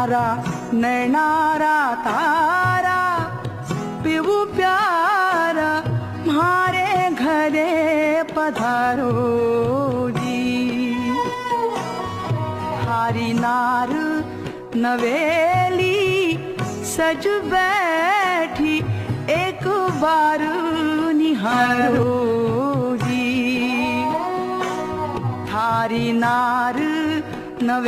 मारा नैनारा तारा पीऊ प्यारा म्हारे घरे पधारो जी। हारी नार नवेली सज बैठी एक बार निहारो जी। थारी नार नवे